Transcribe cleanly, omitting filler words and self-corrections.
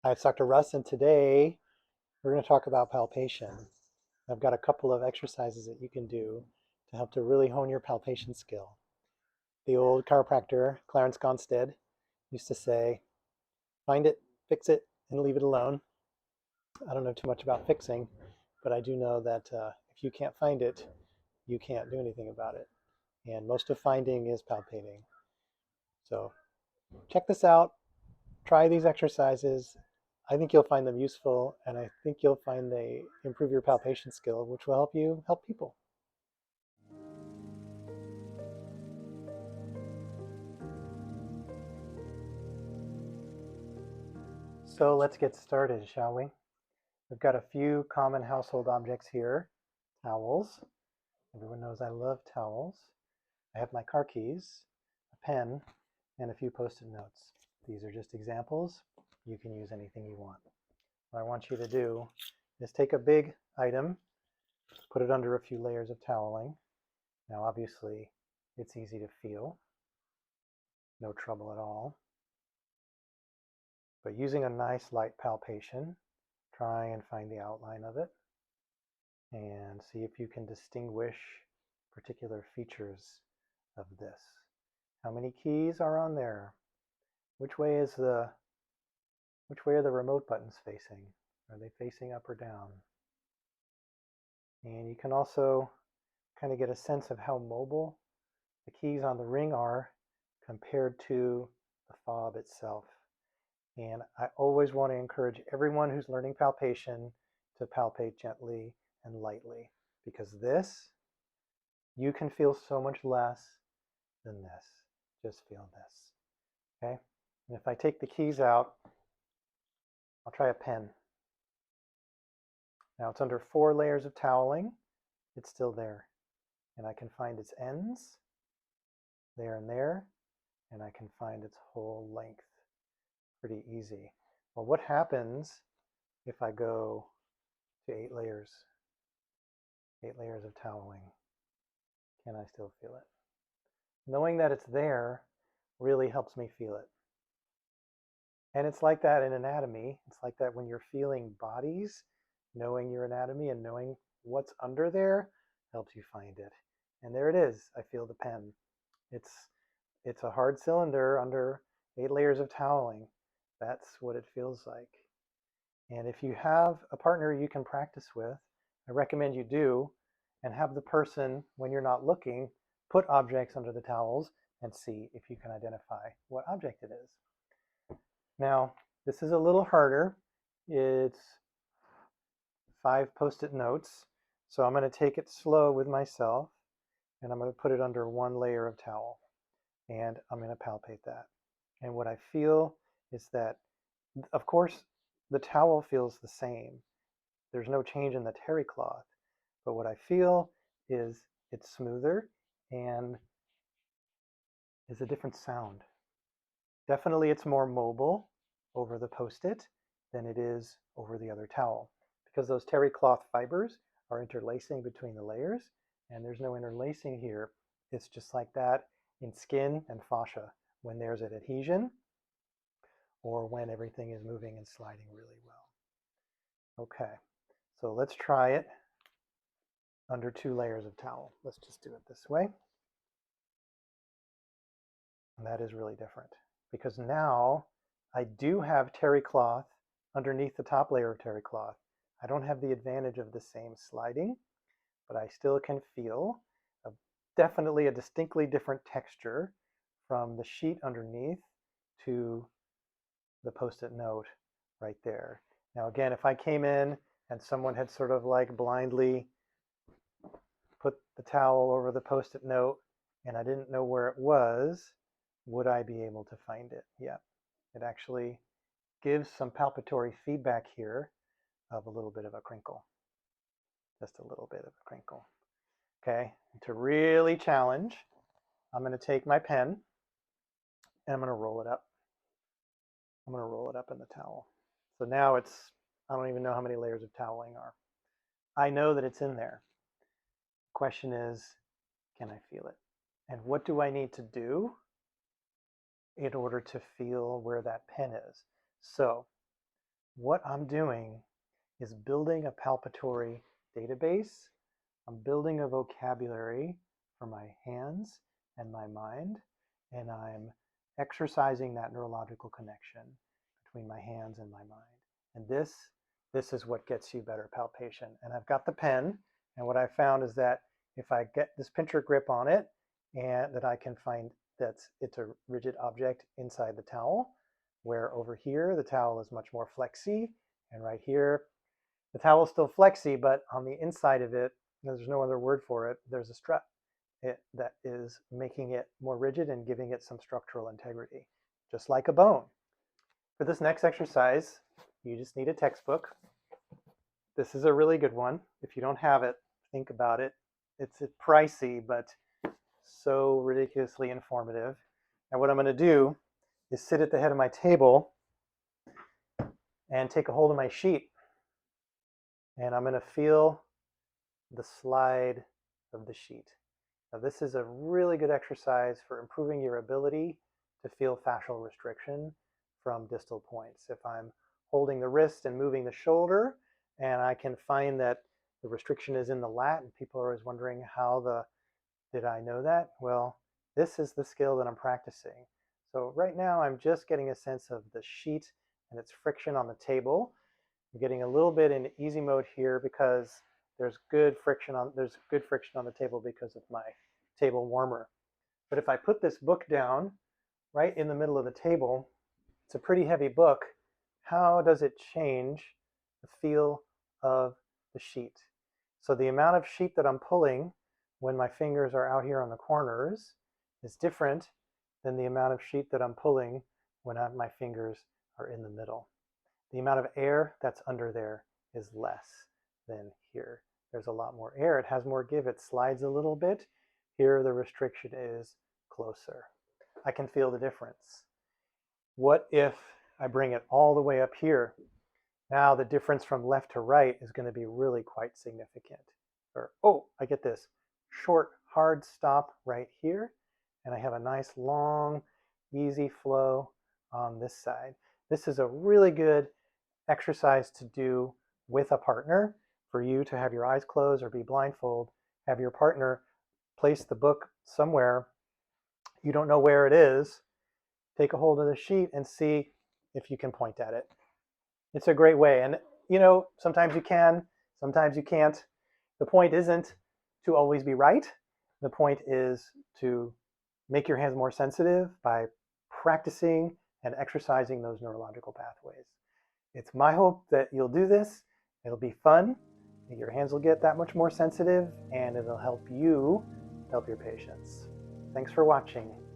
Hi, it's Dr. Russ, and today we're going to talk about palpation. I've got a couple of exercises that you can do to help to really hone your palpation skill. The old chiropractor, Clarence Gonstead, used to say, find it, fix it, and leave it alone. I don't know too much about fixing, but I do know that if you can't find it, you can't do anything about it. And most of finding is palpating. So check this out. Try these exercises. I think you'll find them useful, and I think you'll find they improve your palpation skill, which will help you help people. So let's get started, shall we? We've got a few common household objects here. Towels. Everyone knows I love towels. I have my car keys, a pen, and a few post-it notes. These are just examples. You can use anything you want. What I want you to do is take a big item, put it under a few layers of toweling. Now, obviously, it's easy to feel, no trouble at all. But using a nice light palpation, try and find the outline of it and see if you can distinguish particular features of this. How many keys are on there? Which way are the remote buttons facing? Are they facing up or down? And you can also kind of get a sense of how mobile the keys on the ring are compared to the fob itself. And I always want to encourage everyone who's learning palpation to palpate gently and lightly, because this, you can feel so much less than this. Just feel this, okay? And if I take the keys out, I'll try a pen. Now it's under 4 layers of toweling. It's still there. And I can find its ends, there and there, and I can find its whole length. Pretty easy. Well, what happens if I go to 8 layers? 8 layers of toweling. Can I still feel it? Knowing that it's there really helps me feel it. And it's like that in anatomy. It's like that when you're feeling bodies, knowing your anatomy and knowing what's under there helps you find it. And there it is. I feel the pen. It's a hard cylinder under 8 layers of toweling. That's what it feels like. And if you have a partner you can practice with, I recommend you do, and have the person, when you're not looking, put objects under the towels and see if you can identify what object it is. Now, this is a little harder. It's 5 post-it notes. So I'm going to take it slow with myself, and I'm going to put it under 1 layer of towel, and I'm going to palpate that. And what I feel is that, of course, the towel feels the same. There's no change in the terry cloth. But what I feel is it's smoother and is a different sound. Definitely it's more mobile over the post-it than it is over the other towel, because those terry cloth fibers are interlacing between the layers, and there's no interlacing here. It's just like that in skin and fascia when there's an adhesion or when everything is moving and sliding really well. Okay, so let's try it under 2 layers of towel. Let's just do it this way. And that is really different, because now I do have terry cloth underneath the top layer of terry cloth. I don't have the advantage of the same sliding, but I still can feel definitely a distinctly different texture from the sheet underneath to the post-it note right there. Now again, if I came in and someone had sort of like blindly put the towel over the post-it note and I didn't know where it was, would I be able to find it? Yeah, it actually gives some palpatory feedback here of a little bit of a crinkle. Just a little bit of a crinkle. Okay, and to really challenge, I'm going to take my pen and I'm going to roll it up. I'm going to roll it up in the towel. So now it's, I don't even know how many layers of toweling are. I know that it's in there. The question is, can I feel it? And what do I need to do in order to feel where that pen is? So what I'm doing is building a palpatory database. I'm building a vocabulary for my hands and my mind, and I'm exercising that neurological connection between my hands and my mind. And this is what gets you better palpation. And I've got the pen, and what I found is that if I get this pincher grip on it, and that I can find that it's a rigid object inside the towel, where over here the towel is much more flexy, and right here the towel is still flexy, but on the inside of it, there's no other word for it, there's a strut that is making it more rigid and giving it some structural integrity, just like a bone. For this next exercise, you just need a textbook. This is a really good one. If you don't have it, think about it. It's pricey, but so ridiculously informative. And what I'm going to do is sit at the head of my table and take a hold of my sheet. And I'm going to feel the slide of the sheet. Now, this is a really good exercise for improving your ability to feel fascial restriction from distal points. If I'm holding the wrist and moving the shoulder, and I can find that the restriction is in the lat, and people are always wondering did I know that? Well, this is the skill that I'm practicing. So right now I'm just getting a sense of the sheet and its friction on the table. I'm getting a little bit into easy mode here because there's good friction on the table because of my table warmer. But if I put this book down right in the middle of the table, it's a pretty heavy book. How does it change the feel of the sheet? So the amount of sheet that I'm pulling when my fingers are out here on the corners is different than the amount of sheet that I'm pulling when my fingers are in the middle. The amount of air that's under there is less than here. There's a lot more air. It has more give. It slides a little bit. Here the restriction is closer. I can feel the difference. What if I bring it all the way up here? Now the difference from left to right is going to be really quite significant. Or, oh, I get this short, hard stop right here. And I have a nice, long, easy flow on this side. This is a really good exercise to do with a partner, for you to have your eyes closed or be blindfold, have your partner place the book somewhere. You don't know where it is. Take a hold of the sheet and see if you can point at it. It's a great way. And sometimes you can, sometimes you can't. The point isn't to always be right. The point is to make your hands more sensitive by practicing and exercising those neurological pathways. It's my hope that you'll do this. It'll be fun. Your hands will get that much more sensitive, and it'll help you help your patients. Thanks for watching.